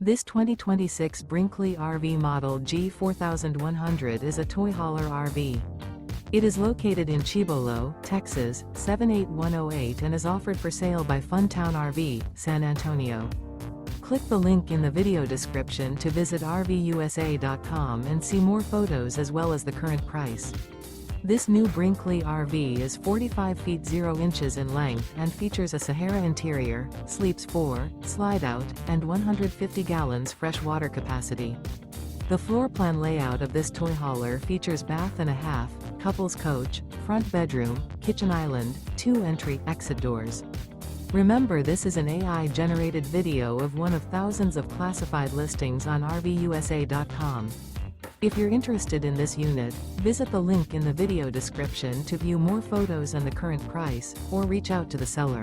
This 2026 Brinkley RV Model G 4100 is a toy hauler RV. It is located in Cibolo, Texas, 78108 and is offered for sale by Funtown RV, San Antonio. Click the link in the video description to visit RVUSA.com and see more photos as well as the current price. This new Brinkley RV is 45 feet 0 inches in length and features a SAHARA interior, sleeps 4, Slideout, and 150 gallons fresh water capacity. The floor plan layout of this toy hauler features bath and a half, couples coach, front bedroom, kitchen island, 2 entry/exit doors. Remember, this is an AI-generated video of one of thousands of classified listings on RVUSA.com. If you're interested in this unit, visit the link in the video description to view more photos and the current price, or reach out to the seller.